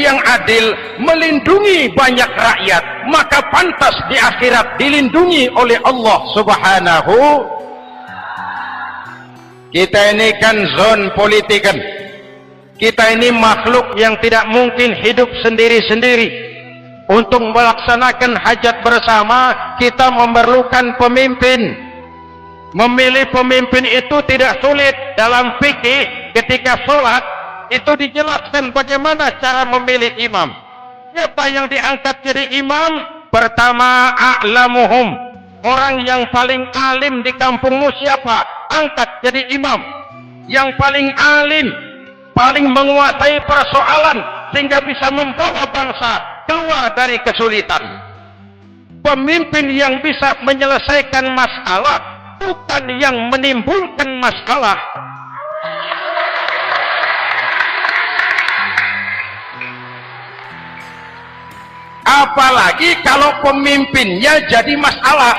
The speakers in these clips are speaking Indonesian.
yang adil, melindungi banyak rakyat, maka pantas di akhirat dilindungi oleh Allah Subhanahu. Kita ini kan zon politikan. Kita ini makhluk yang tidak mungkin hidup sendiri-sendiri. Untuk melaksanakan hajat bersama, kita memerlukan pemimpin. Memilih pemimpin itu tidak sulit. Dalam fikih, ketika sholat, itu dijelaskan bagaimana cara memilih imam. Siapa yang diangkat jadi imam? Pertama, a'lamuhum. Orang yang paling alim di kampungmu siapa? Angkat jadi imam. Yang paling alim, paling menguasai persoalan, sehingga bisa membawa bangsa keluar dari kesulitan. Pemimpin yang bisa menyelesaikan masalah, bukan yang menimbulkan masalah. Apalagi kalau pemimpinnya jadi masalah,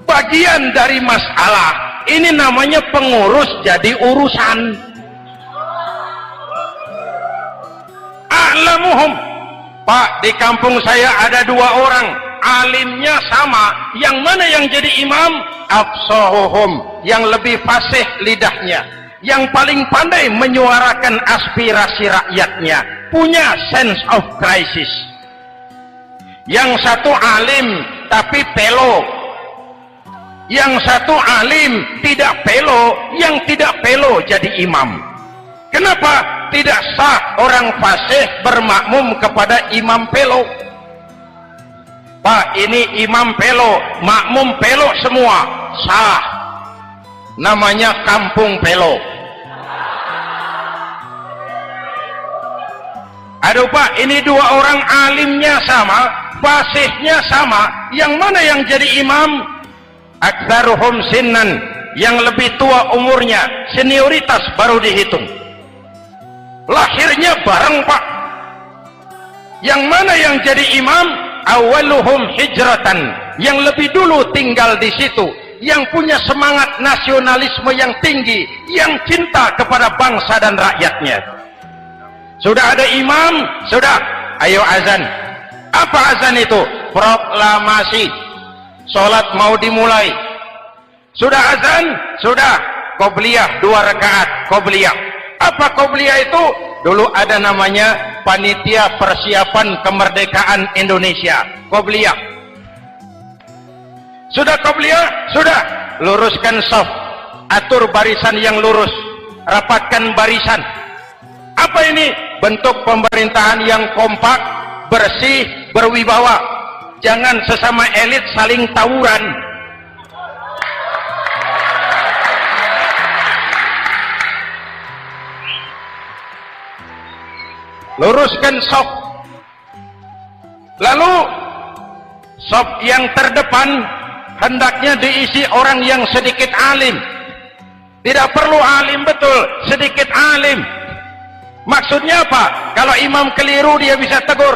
bagian dari masalah. Ini namanya pengurus jadi urusan. A'lamuhum. Pak, di kampung saya ada 2 orang, alimnya sama. Yang mana yang jadi imam? Afsahuhum, yang lebih fasih lidahnya, yang paling pandai menyuarakan aspirasi rakyatnya, punya sense of crisis. Yang satu alim tapi pelo, yang satu alim tidak pelo, yang tidak pelo jadi imam. Kenapa? Tidak sah orang fasih bermakmum kepada imam pelo. Pak, ini imam pelo, makmum pelo semua, sah. Namanya kampung pelo. Aduh Pak, ini 2 orang alimnya sama, fasihnya sama, yang mana yang jadi imam? Aktsaruhum sinnan, yang lebih tua umurnya, senioritas baru dihitung. Lahirnya bareng Pak. Yang mana yang jadi imam? Awaluhum hijratan, yang lebih dulu tinggal di situ, yang punya semangat nasionalisme yang tinggi, yang cinta kepada bangsa dan rakyatnya. Sudah ada imam, sudah, ayo azan. Apa azan itu? Proklamasi. Sholat mau dimulai. Sudah azan, sudah. Qobliyah 2 rakaat, qobliyah. Apa qobliyah itu? Dulu ada namanya Panitia Persiapan Kemerdekaan Indonesia, qobliyah. Sudah qobliyah? Sudah. Luruskan shaf, atur barisan yang lurus, rapatkan barisan. Apa ini? Bentuk pemerintahan yang kompak, bersih, berwibawa. Jangan sesama elit saling tawuran. Luruskan shaf. Lalu shaf yang terdepan hendaknya diisi orang yang sedikit alim. Tidak perlu alim betul, sedikit alim. Maksudnya apa? Kalau imam keliru dia bisa tegur.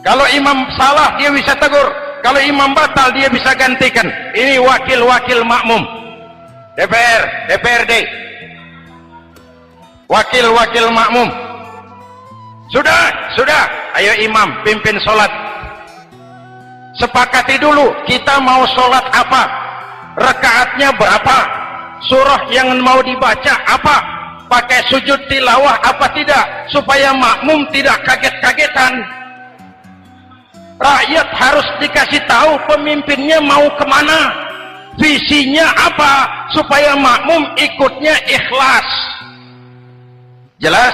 Kalau imam salah dia bisa tegur. Kalau imam batal dia bisa gantikan. Ini wakil-wakil makmum. DPR, DPRD. Wakil-wakil makmum. Sudah. Ayo imam pimpin sholat. Sepakati dulu kita mau sholat apa, rakaatnya berapa, surah yang mau dibaca apa, pakai sujud tilawah apa tidak, supaya makmum tidak kaget-kagetan. Rakyat harus dikasih tahu pemimpinnya mau kemana, visinya apa, supaya makmum ikutnya ikhlas. Jelas?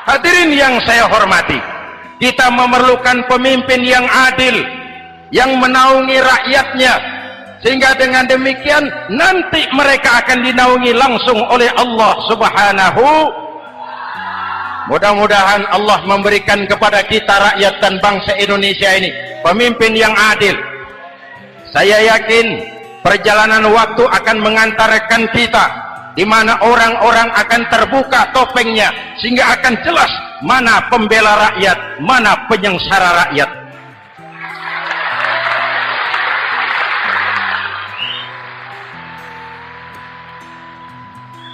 Hadirin yang saya hormati, kita memerlukan pemimpin yang adil, yang menaungi rakyatnya, sehingga dengan demikian nanti mereka akan dinaungi langsung oleh Allah Subhanahu. Mudah-mudahan Allah memberikan kepada kita rakyat dan bangsa Indonesia ini pemimpin yang adil. Saya yakin perjalanan waktu akan mengantarkan kita di mana orang-orang akan terbuka topengnya, sehingga akan jelas mana pembela rakyat, mana penyengsara rakyat.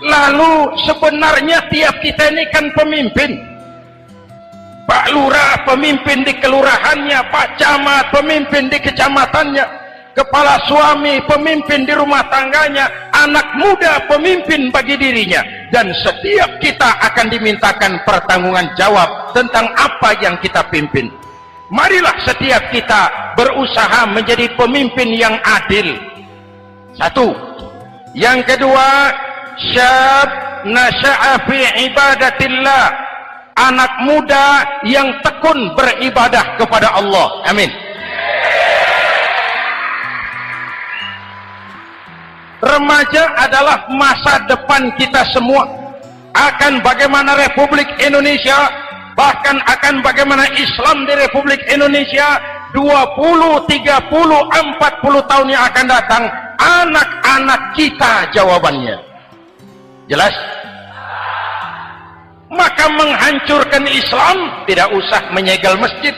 Lalu sebenarnya tiap kita ini kan pemimpin. Pak Lurah pemimpin di kelurahannya, Pak Camat pemimpin di kecamatannya, kepala suami pemimpin di rumah tangganya, anak muda pemimpin bagi dirinya, dan setiap kita akan dimintakan pertanggungjawaban jawab tentang apa yang kita pimpin. Marilah setiap kita berusaha menjadi pemimpin yang adil. Satu. Yang kedua, syab nasya'a fi ibadatillah, anak muda yang tekun beribadah kepada Allah. Amin. Remaja adalah masa depan kita semua. Akan bagaimana Republik Indonesia, bahkan akan bagaimana Islam di Republik Indonesia 20, 30, 40 tahun yang akan datang, anak-anak kita jawabannya. Jelas? Maka menghancurkan Islam tidak usah menyegel masjid,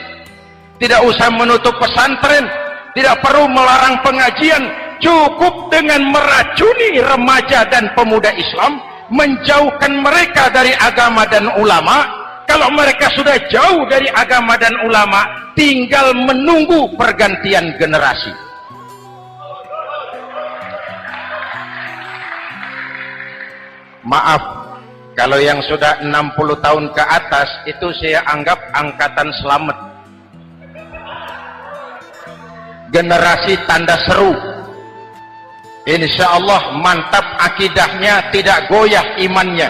tidak usah menutup pesantren, tidak perlu melarang pengajian, cukup dengan meracuni remaja dan pemuda Islam, menjauhkan mereka dari agama dan ulama. Kalau mereka sudah jauh dari agama dan ulama, tinggal menunggu pergantian generasi. Maaf, kalau yang sudah 60 tahun ke atas itu saya anggap angkatan selamat, generasi tanda seru. Insya Allah mantap akidahnya, tidak goyah imannya.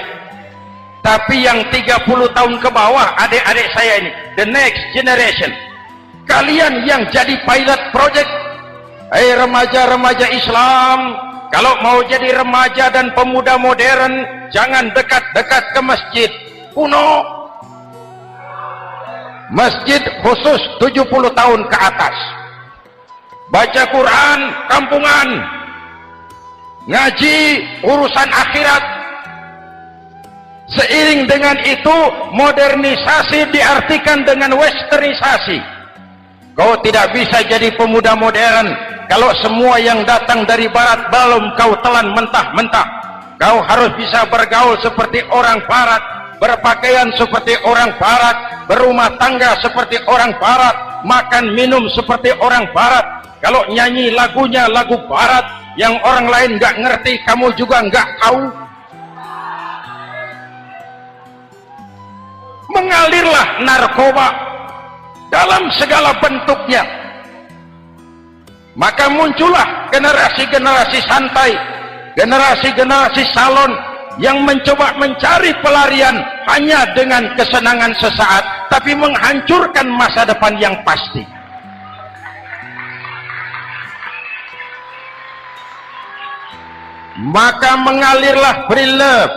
Tapi yang 30 tahun ke bawah, adik-adik saya ini, the next generation, kalian yang jadi pilot project. Remaja-remaja Islam, kalau mau jadi remaja dan pemuda modern, jangan dekat-dekat ke masjid kuno. Masjid khusus 70 tahun ke atas. Baca Quran kampungan, ngaji urusan akhirat. Seiring dengan itu, modernisasi diartikan dengan westernisasi. Kau tidak bisa jadi pemuda modern kalau semua yang datang dari barat belum kau telan mentah-mentah. Kau harus bisa bergaul seperti orang barat, berpakaian seperti orang barat, berumah tangga seperti orang barat, makan minum seperti orang barat. Kalau nyanyi lagunya lagu barat yang orang lain nggak ngerti, kamu juga nggak tahu. Mengalirlah narkoba dalam segala bentuknya, maka muncullah generasi-generasi santai, generasi-generasi salon yang mencoba mencari pelarian hanya dengan kesenangan sesaat, tapi menghancurkan masa depan yang pasti. Maka mengalirlah free love,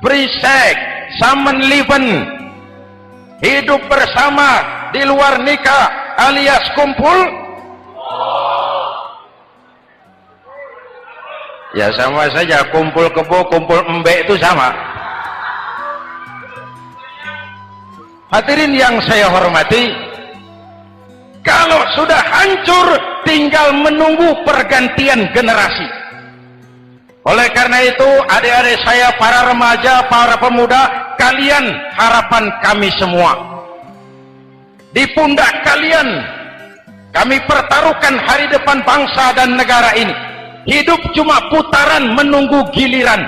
free sex, Samenleben, hidup bersama di luar nikah alias kumpul. Ya sama saja, kumpul kebo, kumpul embe itu sama. Hadirin yang saya hormati, kalau sudah hancur tinggal menunggu pergantian generasi. Oleh karena itu, adik-adik saya, para remaja, para pemuda, kalian harapan kami semua. Di pundak kalian kami pertaruhkan hari depan bangsa dan negara ini. Hidup cuma putaran menunggu giliran.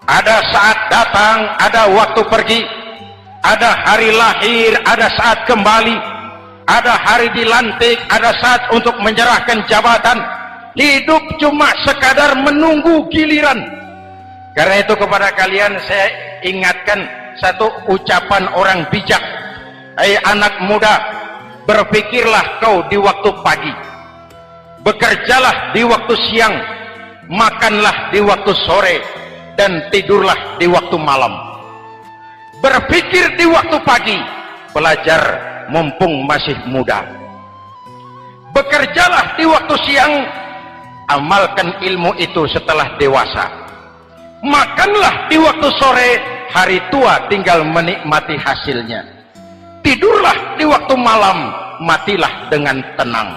Ada saat datang, ada waktu pergi, ada hari lahir, ada saat kembali, ada hari dilantik, ada saat untuk menyerahkan jabatan. Hidup cuma sekadar menunggu giliran. Karena itu kepada kalian saya ingatkan satu ucapan orang bijak. Hai anak muda, berpikirlah kau di waktu pagi, bekerjalah di waktu siang, makanlah di waktu sore, dan tidurlah di waktu malam. Berpikir di waktu pagi, belajar mumpung masih muda. Bekerjalah di waktu siang, amalkan ilmu itu setelah dewasa. Makanlah di waktu sore, hari tua tinggal menikmati hasilnya. Tidurlah di waktu malam, matilah dengan tenang.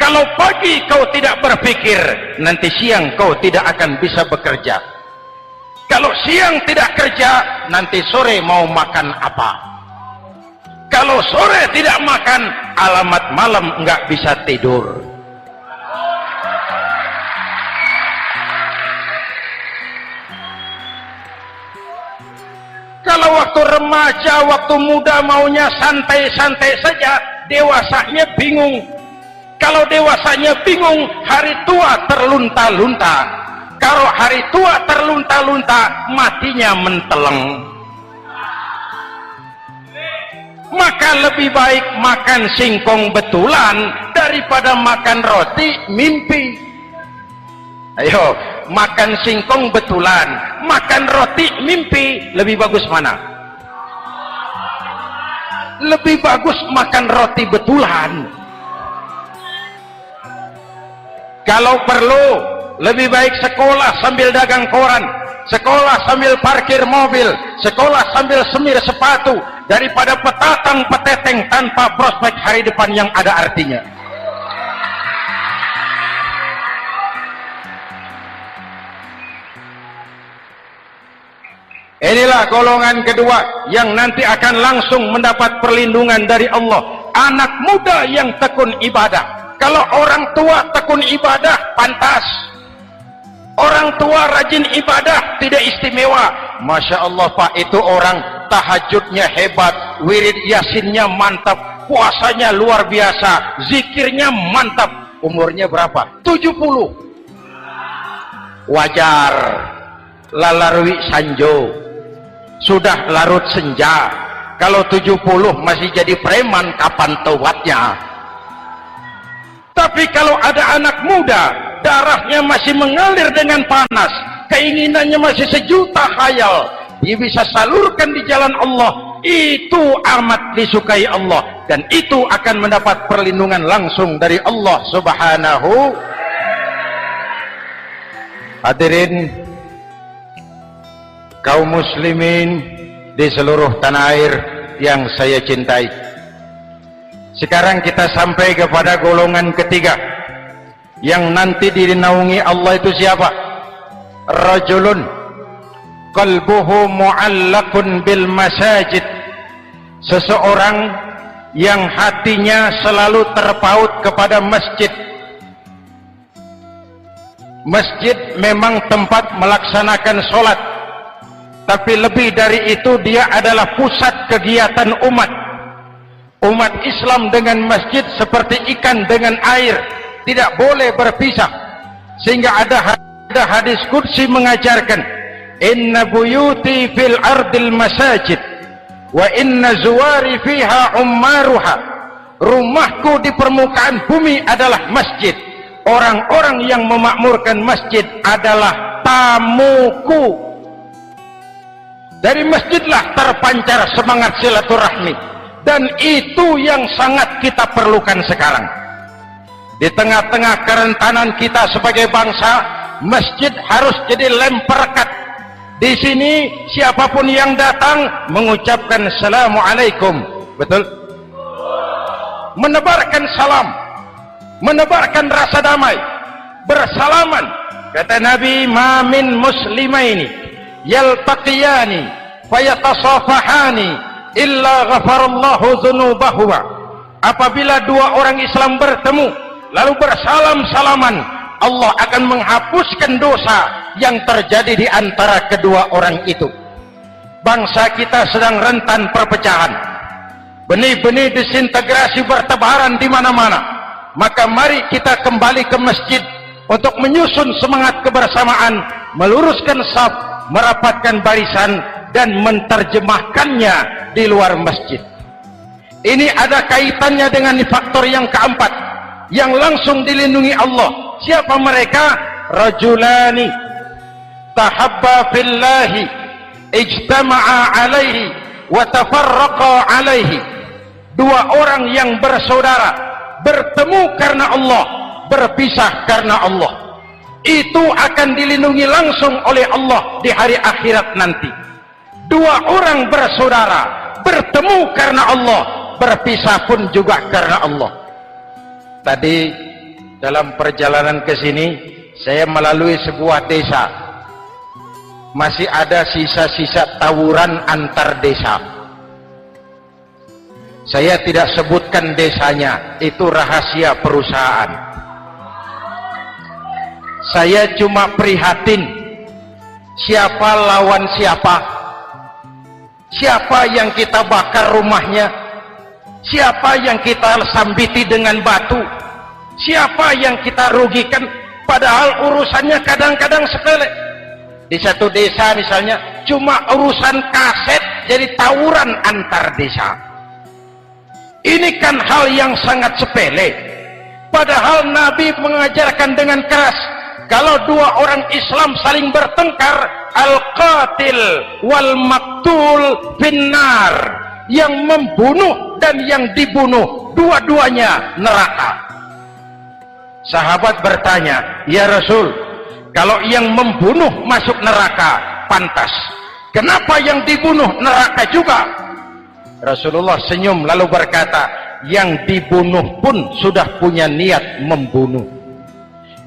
Kalau pagi kau tidak berpikir, nanti siang kau tidak akan bisa bekerja. Kalau siang tidak kerja, nanti sore mau makan apa? Kalau sore tidak makan, alamat malam nggak bisa tidur. Kalau waktu remaja, waktu muda maunya santai-santai saja, dewasanya bingung. Kalau dewasanya bingung, hari tua terlunta-lunta. Kalau hari tua terlunta-lunta, matinya menteleng. Maka lebih baik makan singkong betulan daripada makan roti mimpi. Ayo, makan singkong betulan, makan roti mimpi, lebih bagus mana? Lebih bagus makan roti betulan. Kalau perlu, lebih baik sekolah sambil dagang koran, sekolah sambil parkir mobil, sekolah sambil semir sepatu, daripada petatang peteteng tanpa prospek hari depan yang ada artinya. Inilah golongan kedua yang nanti akan langsung mendapat perlindungan dari Allah. Anak muda yang tekun ibadah. Kalau orang tua tekun ibadah, pantas. Orang tua rajin ibadah, tidak istimewa. Masya Allah Pak, itu orang tahajudnya hebat, wirid yasinnya mantap, puasanya luar biasa, zikirnya mantap. Umurnya berapa? 70. Wajar. Lalarwi sanjo. Sudah larut senja. Kalau 70 masih jadi preman, kapan taubatnya? Tapi kalau ada anak muda, darahnya masih mengalir dengan panas, keinginannya masih sejuta khayal, dia bisa salurkan di jalan Allah, itu amat disukai Allah, dan itu akan mendapat perlindungan langsung dari Allah Subhanahu. Hadirin kaum muslimin di seluruh tanah air yang saya cintai, sekarang kita sampai kepada golongan ketiga yang nanti dinaungi Allah. Itu siapa? Rajulun qalbuhu mu'allaqun bil masajid. Seseorang yang hatinya selalu terpaut kepada masjid. Masjid memang tempat melaksanakan sholat, tapi lebih dari itu dia adalah pusat kegiatan umat. Umat Islam dengan masjid seperti ikan dengan air, tidak boleh berpisah. Sehingga ada hadis qudsi mengajarkan, inna buyuti fil ardil masajid wa inna zuwari fiha ummaruha. Rumahku di permukaan bumi adalah masjid, orang-orang yang memakmurkan masjid adalah tamuku. Dari masjidlah terpancar semangat silaturahmi, dan itu yang sangat kita perlukan sekarang. Di tengah-tengah kerentanan kita sebagai bangsa, masjid harus jadi lem perekat. Di sini siapapun yang datang mengucapkan assalamualaikum, betul? Menebarkan salam, menebarkan rasa damai, bersalaman. Kata Nabi, ma min muslimaini yaltaqiyani fayatasafahani illa ghafarallahu dzunubahuma. Apabila dua orang Islam bertemu lalu bersalam-salaman, Allah akan menghapuskan dosa yang terjadi di antara kedua orang itu. Bangsa kita sedang rentan perpecahan, benih-benih disintegrasi bertebaran di mana-mana. Maka mari kita kembali ke masjid untuk menyusun semangat kebersamaan, meluruskan saf, merapatkan barisan, dan menerjemahkannya di luar masjid. Ini ada kaitannya dengan faktor yang keempat yang langsung dilindungi Allah. Siapa mereka? Rajulani tahabba fillahi ijtama'a alaihi wa tafarraqa alaihi. Dua orang yang bersaudara, bertemu karena Allah, berpisah karena Allah. Itu akan dilindungi langsung oleh Allah di hari akhirat nanti. Dua orang bersaudara, bertemu karena Allah, berpisah pun juga karena Allah. Tadi dalam perjalanan ke sini saya melalui sebuah desa. Masih ada sisa-sisa tawuran antar desa. Saya tidak sebutkan desanya, itu rahasia perusahaan. Saya cuma prihatin siapa lawan siapa, siapa yang kita bakar rumahnya, siapa yang kita sambiti dengan batu, siapa yang kita rugikan, padahal urusannya kadang-kadang sepele. Di satu desa misalnya cuma urusan kaset jadi tawuran antar desa. Ini kan hal yang sangat sepele, padahal Nabi mengajarkan dengan keras, kalau dua orang Islam saling bertengkar, al-qatil wal maktul finnar, yang membunuh dan yang dibunuh dua-duanya neraka. Sahabat bertanya, ya Rasul, kalau yang membunuh masuk neraka pantas, kenapa yang dibunuh neraka juga? Rasulullah senyum lalu berkata, yang dibunuh pun sudah punya niat membunuh,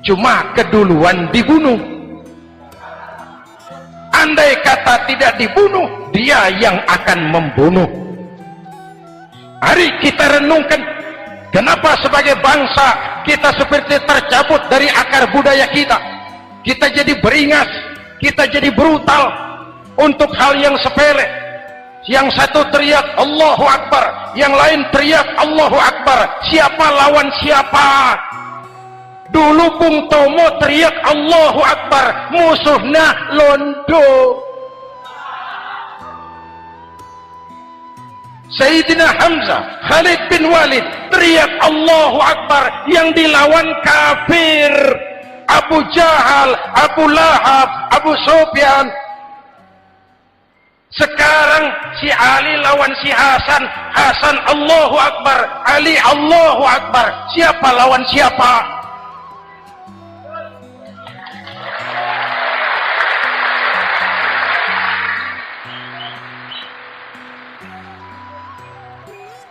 cuma keduluan dibunuh. Andai kata tidak dibunuh, dia yang akan membunuh. Mari kita renungkan, kenapa sebagai bangsa kita seperti tercabut dari akar budaya kita. Kita jadi beringas, kita jadi brutal untuk hal yang sepele. Yang satu teriak Allahu Akbar, yang lain teriak Allahu Akbar. Siapa lawan siapa? Dulu Bung Tomo teriak Allahu Akbar, musuhnya londo. Sayyidina Hamzah, Khalid bin Walid teriak Allahu Akbar, yang dilawan kafir, Abu Jahal, Abu Lahab, Abu Sufyan. Sekarang si Ali lawan si Hasan, Hasan Allahu Akbar, Ali Allahu Akbar. Siapa lawan siapa?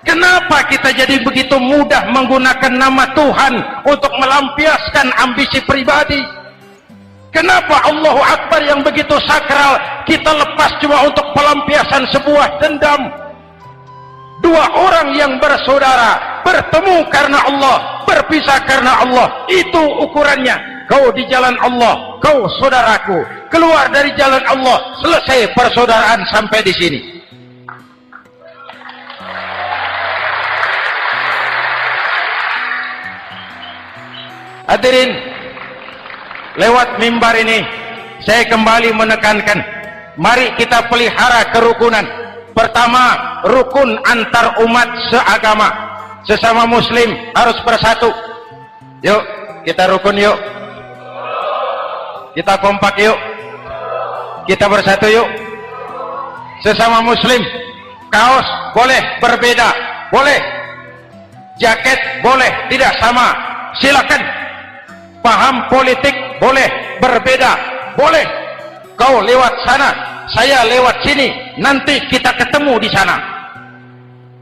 Kenapa kita jadi begitu mudah menggunakan nama Tuhan untuk melampiaskan ambisi pribadi? Kenapa Allahu Akbar yang begitu sakral kita lepas cuma untuk pelampiasan sebuah dendam? Dua orang yang bersaudara bertemu karena Allah, berpisah karena Allah, itu ukurannya. Kau di jalan Allah, kau saudaraku. Keluar dari jalan Allah, selesai persaudaraan sampai di sini. Hadirin, lewat mimbar ini saya kembali menekankan, mari kita pelihara kerukunan. Pertama, rukun antar umat seagama, sesama muslim harus bersatu. Yuk kita rukun, yuk kita kompak, yuk kita bersatu, yuk. Sesama muslim, kaos boleh berbeda, boleh, jaket boleh tidak sama, silakan. Paham politik boleh berbeda, boleh. Kau lewat sana, saya lewat sini, nanti kita ketemu di sana.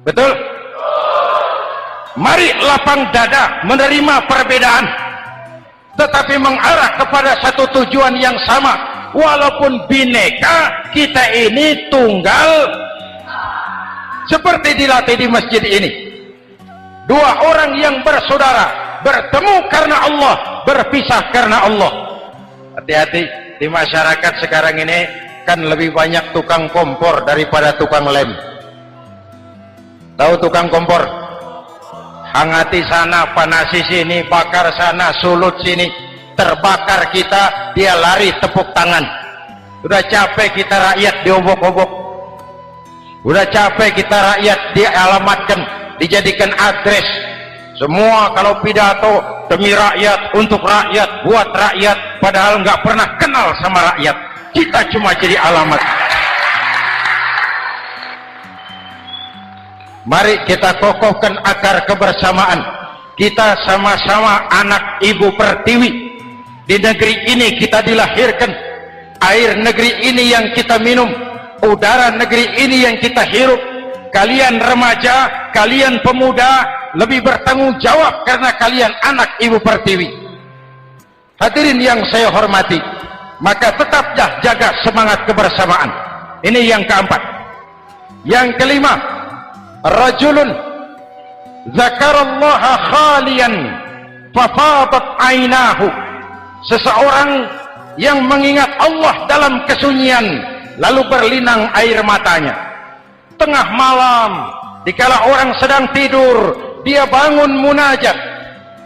Betul? Mari lapang dada menerima perbedaan, tetapi mengarah kepada satu tujuan yang sama. Walaupun bineka, kita ini tunggal, seperti dilatih di masjid ini. Dua orang yang bersaudara bertemu karena Allah, berpisah karena Allah. Hati-hati, di masyarakat sekarang ini kan lebih banyak tukang kompor daripada tukang lem. Tahu tukang kompor? Hangati sana, panasi sini, bakar sana, sulut sini. Terbakar kita, dia lari tepuk tangan. Udah capek kita rakyat diobok-obok, udah capek kita rakyat dialamatkan, dijadikan adres. Semua kalau pidato demi rakyat, untuk rakyat, buat rakyat, padahal nggak pernah kenal sama rakyat. Kita cuma jadi alamat. Mari kita kokohkan akar kebersamaan. Kita sama-sama anak Ibu Pertiwi. Di negeri ini kita dilahirkan. Air negeri ini yang kita minum, udara negeri ini yang kita hirup. Kalian remaja, kalian pemuda, lebih bertanggung jawab karena kalian anak Ibu Pertiwi. Hadirin yang saya hormati, maka tetaplah jaga semangat kebersamaan. Ini yang keempat. Yang kelima, rajulun zakarallaha khalian fafadat ainahu. Seseorang yang mengingat Allah dalam kesunyian lalu berlinang air matanya. Tengah malam, dikala orang sedang tidur, dia bangun munajat,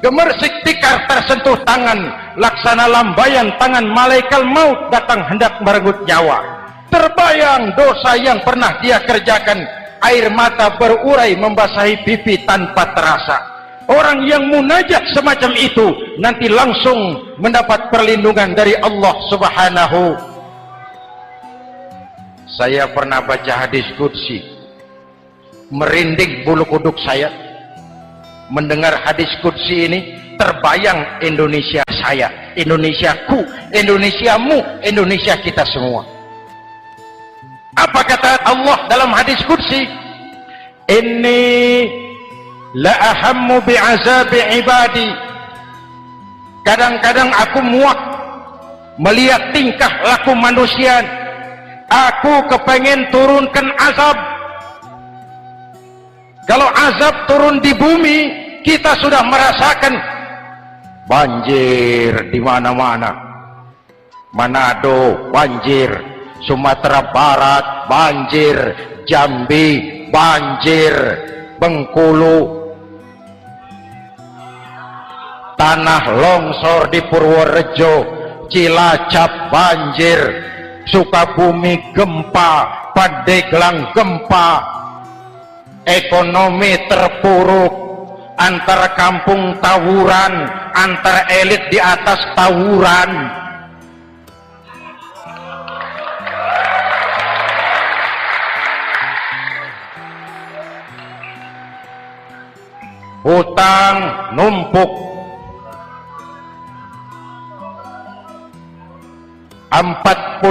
gemersik tikar tersentuh tangan, laksana lambaian tangan malaikat maut datang hendak merenggut nyawa. Terbayang dosa yang pernah dia kerjakan, air mata berurai membasahi pipi tanpa terasa. Orang yang munajat semacam itu nanti langsung mendapat perlindungan dari Allah Subhanahu. Saya pernah baca hadis qudsi, merinding bulu kuduk saya mendengar hadis qudsi ini. Terbayang Indonesia saya, Indonesiaku, Indonesiamu, Indonesia kita semua. Apa kata Allah dalam hadis qudsi? Inni la ahammu bi'azabi ibadi. Kadang-kadang aku muak melihat tingkah laku manusia. Aku kepengen turunkan azab. Kalau azab turun di bumi, kita sudah merasakan banjir di mana-mana. Manado banjir, Sumatera Barat banjir, Jambi banjir, Bengkulu, tanah longsor di Purworejo, Cilacap banjir, Sukabumi gempa, Pandeglang gempa, ekonomi terpuruk, antar kampung tawuran, antar elit di atas tawuran. Hutang numpuk, 40%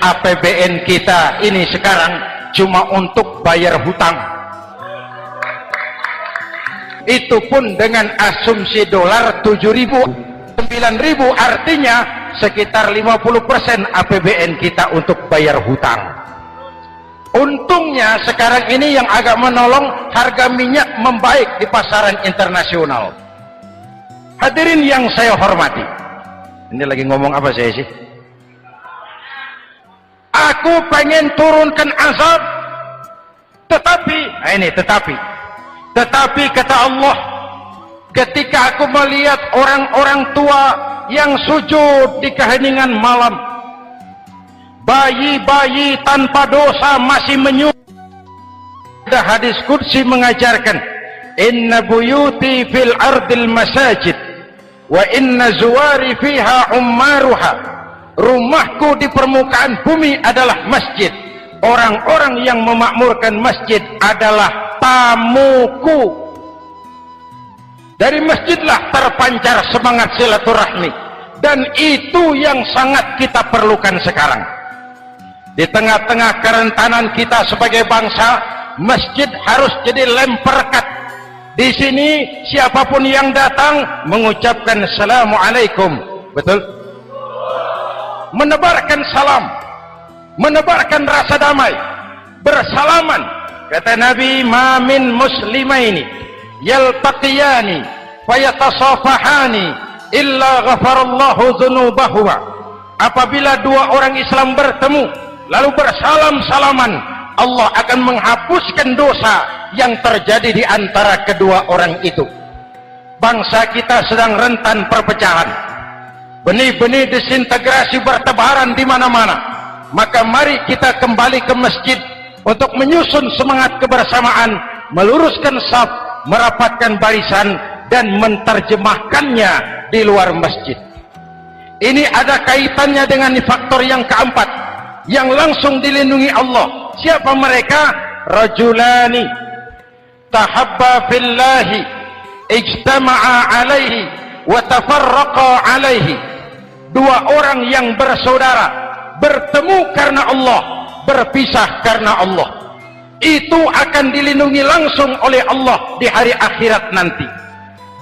APBN kita ini sekarang cuma untuk bayar hutang. Itu pun dengan asumsi dolar 7.000, 9.000, artinya sekitar 50% APBN kita untuk bayar hutang. Untungnya sekarang ini yang agak menolong, harga minyak membaik di pasaran internasional. Hadirin yang saya hormati, ini lagi ngomong apa saya sih? Aku pengen turunkan azab, tetapi kata Allah, ketika aku melihat orang-orang tua yang sujud di keheningan malam, bayi-bayi tanpa dosa masih menyujud. Ada hadis qudsi mengajarkan, inna buyuti fil ardil masajid wa inna zuwari fiha ummaruha. Rumahku di permukaan bumi adalah masjid. Orang-orang yang memakmurkan masjid adalah tamuku. Dari masjidlah terpancar semangat silaturahmi, dan itu yang sangat kita perlukan sekarang. Di tengah-tengah kerentanan kita sebagai bangsa, masjid harus jadi lem perekat. Di sini siapapun yang datang mengucapkan assalamualaikum, betul? Menebarkan salam, menebarkan rasa damai, bersalaman. Kata Nabi, ma min muslimaini yaltaqiyani fayatasafahani illa ghafarallahu dzunubahuma. Apabila dua orang Islam bertemu lalu bersalam-salaman, Allah akan menghapuskan dosa yang terjadi di antara kedua orang itu. Bangsa kita sedang rentan perpecahan. Benih-benih disintegrasi bertebaran di mana-mana. Maka mari kita kembali ke masjid untuk menyusun semangat kebersamaan, meluruskan saf, merapatkan barisan, dan menerjemahkannya di luar masjid. Ini ada kaitannya dengan faktor yang keempat, yang langsung dilindungi Allah. Siapa mereka? Rajulani tahabba fillahi ijtama'a alaihi wa tafarraqa alaihi. Dua orang yang bersaudara, bertemu karena Allah, berpisah karena Allah. itu akan dilindungi langsung oleh Allah di hari akhirat nanti.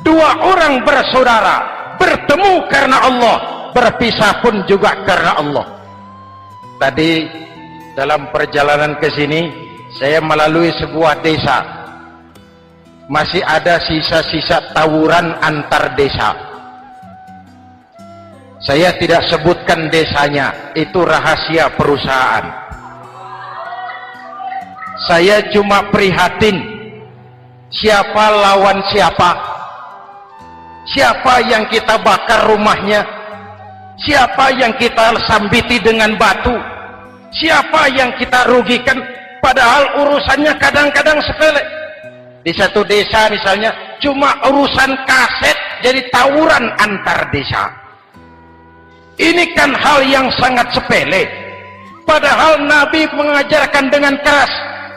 Dua orang bersaudara bertemu karena Allah, berpisah pun juga karena Allah. Tadi dalam perjalanan ke sini saya melalui sebuah desa, masih ada sisa-sisa tawuran antar desa. Saya tidak sebutkan desanya, itu rahasia perusahaan. Saya cuma prihatin, siapa lawan siapa, siapa yang kita bakar rumahnya, siapa yang kita sambiti dengan batu, siapa yang kita rugikan, padahal urusannya kadang-kadang sepele. Di satu desa misalnya cuma urusan kaset jadi tawuran antar desa. Ini kan hal yang sangat sepele, padahal Nabi mengajarkan dengan keras,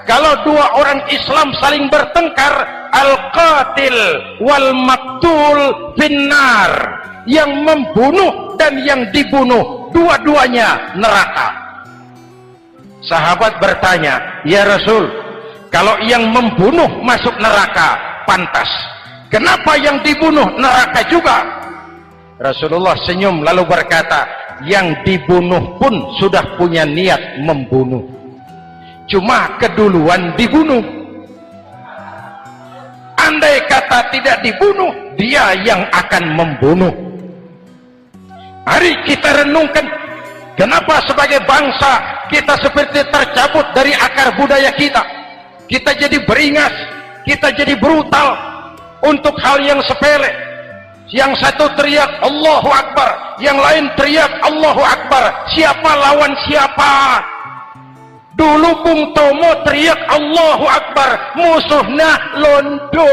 kalau dua orang Islam saling bertengkar, al-qatil wal maktul finnar, yang membunuh dan yang dibunuh dua-duanya neraka. Sahabat bertanya, ya Rasul, kalau yang membunuh masuk neraka pantas, kenapa yang dibunuh neraka juga? Rasulullah senyum lalu berkata, yang dibunuh pun sudah punya niat membunuh, cuma keduluan dibunuh. Andai kata tidak dibunuh, dia yang akan membunuh. Mari kita renungkan, kenapa sebagai bangsa kita seperti tercabut dari akar budaya kita. Kita jadi beringas, kita jadi brutal untuk hal yang sepele. Yang satu teriak Allahu Akbar, yang lain teriak Allahu Akbar. Siapa lawan siapa? Dulu Bung Tomo teriak Allahu Akbar, musuhnya londo.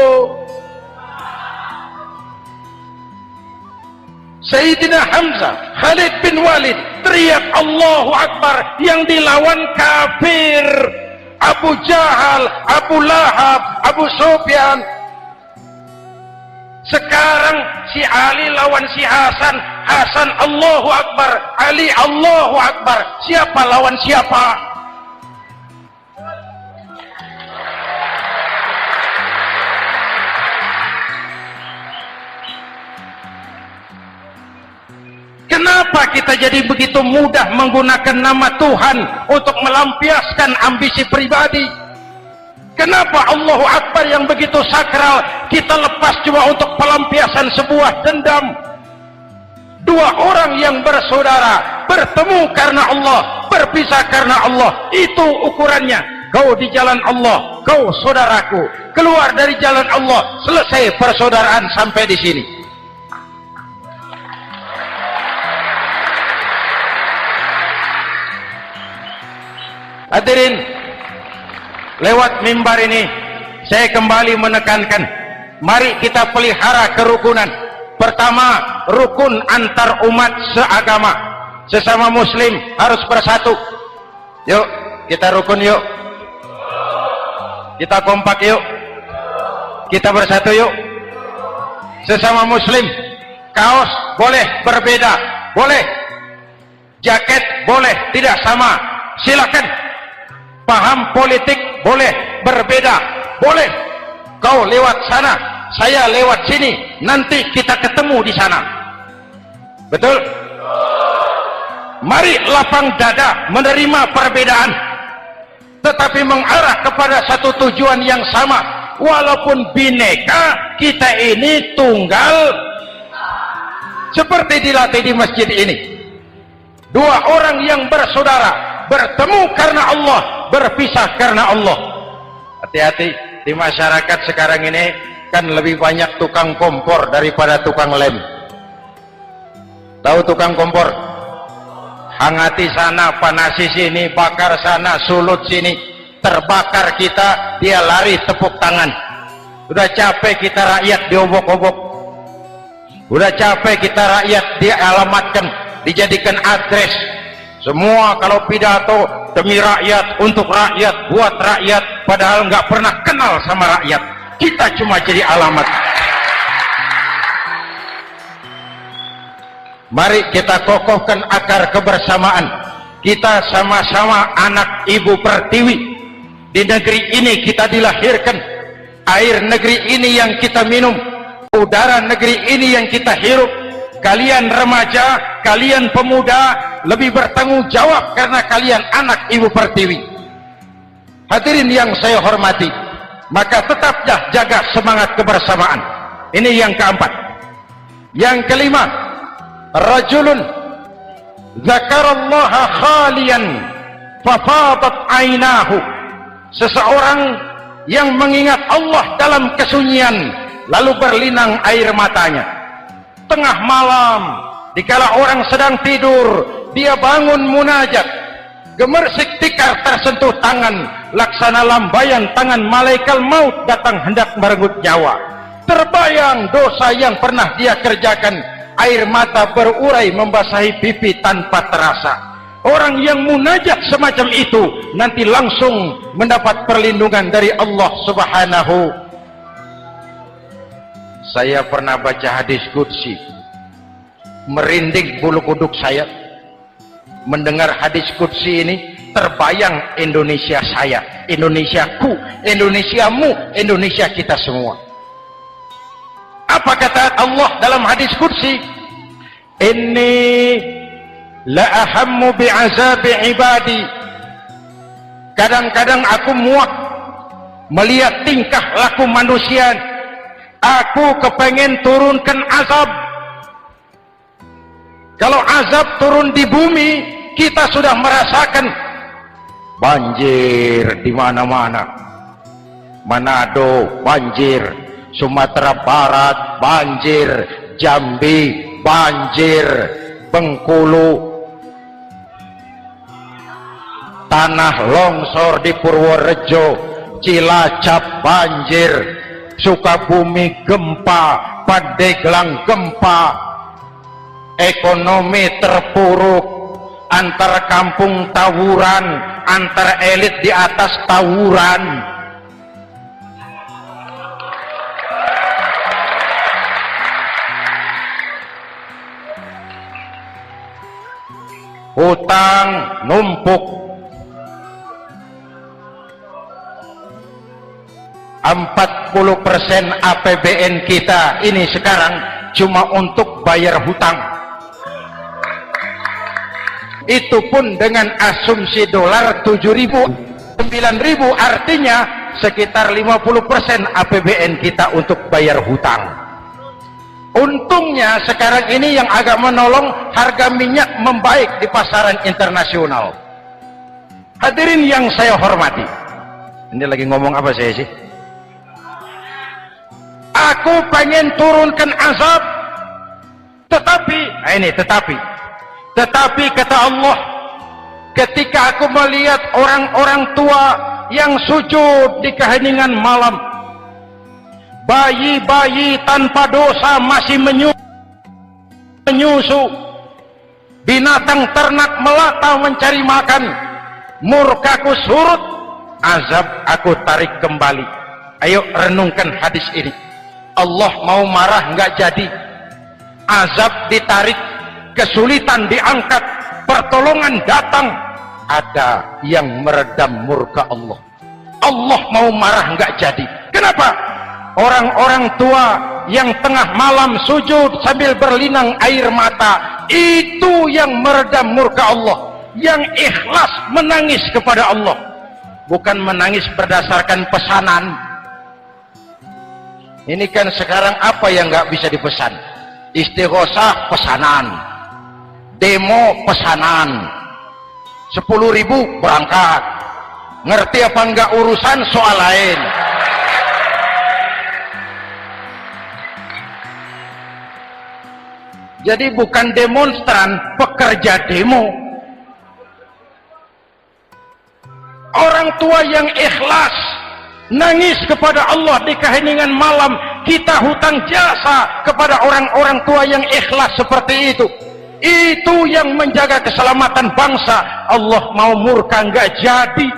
Sayyidina Hamzah, Khalid bin Walid teriak Allahu Akbar, yang dilawan kafir, Abu Jahal, Abu Lahab, Abu Sufyan. Sekarang si Ali lawan si Hasan, Hasan Allahu Akbar, Ali Allahu Akbar. Siapa lawan siapa? Kenapa kita jadi begitu mudah menggunakan nama Tuhan untuk melampiaskan ambisi pribadi? Kenapa Allahu Akbar yang begitu sakral kita lepas cuma untuk pelampiasan sebuah dendam? Dua orang yang bersaudara bertemu karena Allah, berpisah karena Allah, itu ukurannya. Kau di jalan Allah, kau saudaraku. Keluar dari jalan Allah, selesai persaudaraan sampai di sini. Hadirin, lewat mimbar ini saya kembali menekankan, mari kita pelihara kerukunan. Pertama, rukun antar umat seagama, sesama muslim harus bersatu. Yuk kita rukun, yuk kita kompak, yuk kita bersatu, yuk. Sesama muslim, kaos boleh berbeda, boleh, jaket boleh tidak sama, silakan. Paham politik boleh berbeda, boleh. Kau lewat sana, saya lewat sini, nanti kita ketemu di sana. Betul? Mari lapang dada menerima perbedaan, tetapi mengarah kepada satu tujuan yang sama. Walaupun bineka, kita ini tunggal, seperti dilatih di masjid ini. Dua orang yang bersaudara bertemu karena Allah, berpisah karena Allah. Hati-hati, di masyarakat sekarang ini kan lebih banyak tukang kompor daripada tukang lem. Tahu tukang kompor? Hangati sana, panasi sini, bakar sana, sulut sini, terbakar kita, dia lari tepuk tangan. Udah capek kita rakyat diobok-obok, udah capek kita rakyat dialamatkan, dijadikan adres. Semua kalau pidato demi rakyat, untuk rakyat, buat rakyat, padahal nggak pernah kenal sama rakyat. Kita cuma jadi alamat. Mari kita kokohkan akar kebersamaan. Kita sama-sama anak Ibu Pertiwi. Di negeri ini kita dilahirkan, air negeri ini yang kita minum, udara negeri ini yang kita hirup. Kalian remaja, kalian pemuda lebih bertanggung jawab karena kalian anak Ibu Pertiwi. Hadirin yang saya hormati, maka tetaplah jaga semangat kebersamaan. Ini yang keempat. Yang kelima, rajulun zakarallaha khalian fafadat ainahu. Seseorang yang mengingat Allah dalam kesunyian lalu berlinang air matanya. Tengah malam dikala orang sedang tidur, dia bangun munajat, gemersik tikar tersentuh tangan, laksana lambaian tangan malaikat maut datang hendak merenggut nyawa. Terbayang dosa yang pernah dia kerjakan, air mata berurai membasahi pipi tanpa terasa. Orang yang munajat semacam itu nanti langsung mendapat perlindungan dari Allah Subhanahu. Saya pernah baca hadis qudsi, merinding bulu kuduk saya mendengar hadis qudsi ini. Terbayang Indonesia saya, Indonesiaku, Indonesiamu, Indonesia kita semua. Apa kata Allah dalam hadis qudsi? Inni la ahammu bi'azabi ibadi. Kadang-kadang aku muak melihat tingkah laku manusia. Aku kepengen turunkan azab. Kalau azab turun di bumi, kita sudah merasakan banjir di mana-mana. Manado banjir, Sumatera Barat banjir, Jambi banjir, Bengkulu tanah longsor di Purworejo, Cilacap banjir, Sukabumi gempa, Pandeglang gempa, ekonomi terpuruk, antar kampung tawuran, antar elit di atas tawuran. Hutang numpuk. 40% APBN kita ini sekarang cuma untuk bayar hutang. Itu pun dengan asumsi dolar 7.000, 9.000, artinya sekitar 50% APBN kita untuk bayar hutang. Untungnya sekarang ini yang agak menolong, harga minyak membaik di pasaran internasional. Hadirin yang saya hormati, ini lagi ngomong apa saya sih? Aku pengen turunkan azab, tetapi kata Allah, ketika aku melihat orang-orang tua yang sujud di keheningan malam, bayi-bayi tanpa dosa masih menyusu, binatang ternak melata mencari makan, murkaku surut, azab aku tarik kembali. Ayo renungkan hadis ini. Allah mau marah nggak jadi, azab ditarik, kesulitan diangkat, pertolongan datang, ada yang meredam murka Allah. Allah mau marah nggak jadi. Kenapa? Orang-orang tua yang tengah malam sujud sambil berlinang air mata, itu yang meredam murka Allah, yang ikhlas menangis kepada Allah, bukan menangis berdasarkan pesanan. Ini kan sekarang apa yang nggak bisa dipesan? Istighosah pesanan, demo pesanan, 10.000 berangkat. Ngerti apa enggak urusan soal lain. Jadi bukan demonstran, pekerja demo. Orang tua yang ikhlas nangis kepada Allah di keheningan malam, kita hutang jasa kepada orang-orang tua yang ikhlas seperti itu. Itu yang menjaga keselamatan bangsa. Allah mau murka nggak jadi,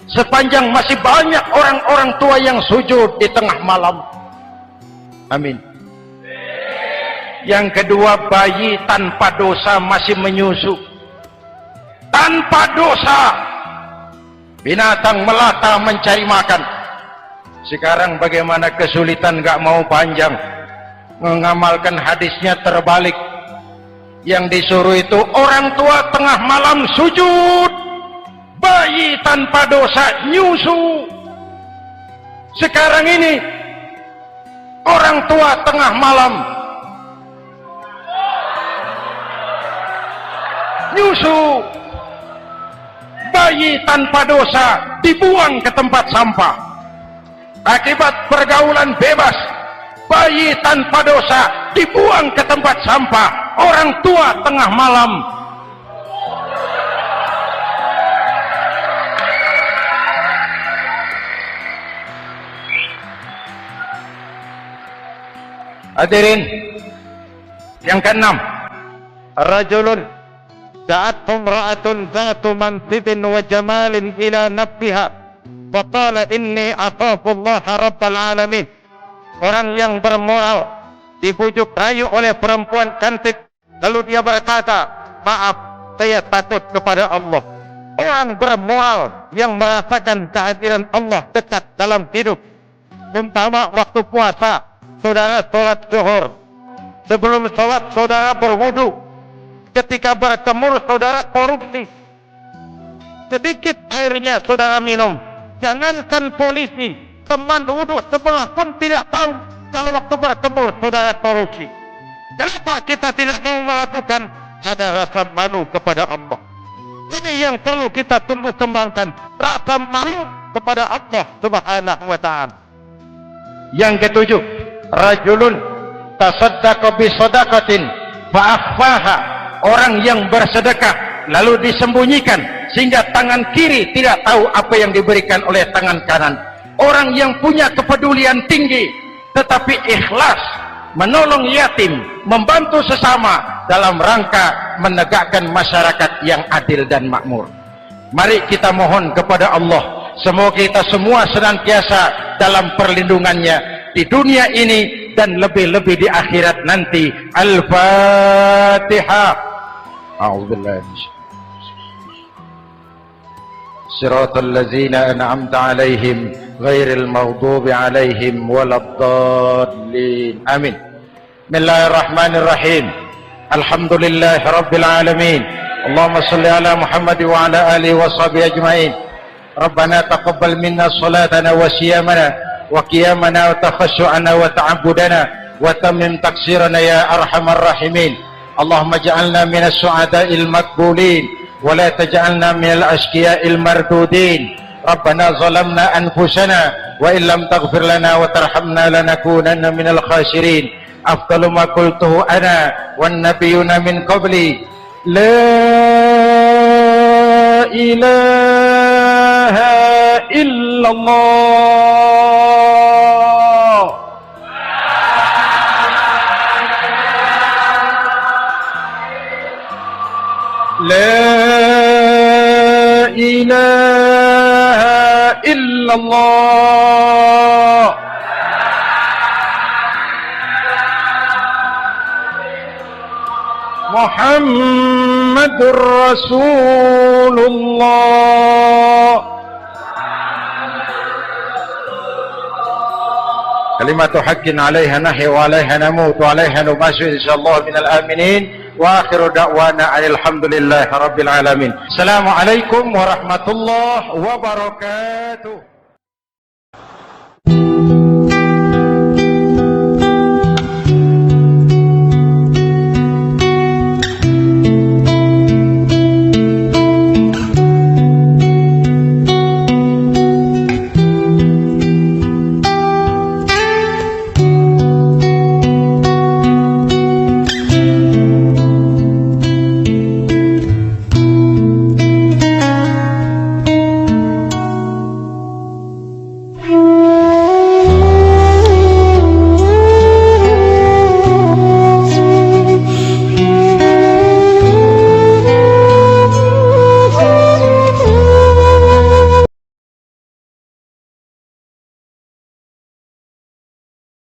sepanjang masih banyak orang-orang tua yang sujud di tengah malam. Amin. Yang kedua, bayi tanpa dosa masih menyusu, tanpa dosa, binatang melata mencari makan. Sekarang bagaimana kesulitan gak mau panjang, mengamalkan hadisnya terbalik. Yang disuruh itu orang tua tengah malam sujud, bayi tanpa dosa nyusu. Sekarang ini orang tua tengah malam nyusu, bayi tanpa dosa dibuang ke tempat sampah. Akibat pergaulan bebas, bayi tanpa dosa dibuang ke tempat sampah. Orang tua tengah malam hadirin. Yang keenam, rajulun da'at imra'atun dhatu mansibin wa jamalin ila nafsiha wa qala inni akhafu Allah rabbal alamin. Orang yang bermoral dibujuk rayu oleh perempuan cantik, lalu dia berkata, maaf, saya takut kepada Allah. Orang bermoral yang merasakan kehadiran Allah dekat dalam hidup, umpama waktu puasa, saudara sholat zuhur, sebelum sholat saudara berwudu, ketika berjemur saudara korupsi, sedikit airnya saudara minum. Jangankan polisi, teman wudu sebelah pun tidak tahu kalau waktu berjemur saudara korupsi. Kenapa kita tidak mau melakukan? Ada rasa malu kepada Allah. Ini yang perlu kita tumbuh kembangkan, rasa malu kepada Allah Subhanahu wa ta'ala. Yang ketujuh, rajulun tasaddaqa bi shadaqatin fa akhfaha. Orang yang bersedekah lalu disembunyikan sehingga tangan kiri tidak tahu apa yang diberikan oleh tangan kanan. Orang yang punya kepedulian tinggi tetapi ikhlas menolong yatim, membantu sesama dalam rangka menegakkan masyarakat yang adil dan makmur. Mari kita mohon kepada Allah, semoga kita semua senantiasa dalam perlindungannya di dunia ini dan lebih-lebih di akhirat nanti. Al-Fatihah. A'udzubillahi Siratal ladzina an'amta 'alaihim ghairil maghdubi 'alaihim waladdallin. Amin. Bismillahirrahmanirrahim. Alhamdulillahi rabbil alamin. Allahumma shalli ala Muhammad wa ala alihi wa sahbihi ajma'in. Rabbana taqabbal minna salatana wa siyamana wa qiyamana wa takhashu'ana wa ta'abbudana wa tammim taqsirana ya arhamar rahimin. Allahumma ja'alna minas su'ada'il maqbulin wa la taj'alna minal ashqiya'il mardudin. Rabbana zalamna anfusana wa illam taghfir lana wa tarhamna lanakunanna minal khasirin. Afdalu ma qultuhu ana wan nabiyyuna min qabli la ilaha illallah. La ilaha illallah. Muhammadur Rasulullah. Kalimatu haqqin 'alaiha nahya wa 'alaiha namut wa 'alaiha nubashu insyaallah minal aminin. Wa akhiru da'wana alhamdulillahi rabbil alamin. Assalamualaikum warahmatullahi wabarakatuh.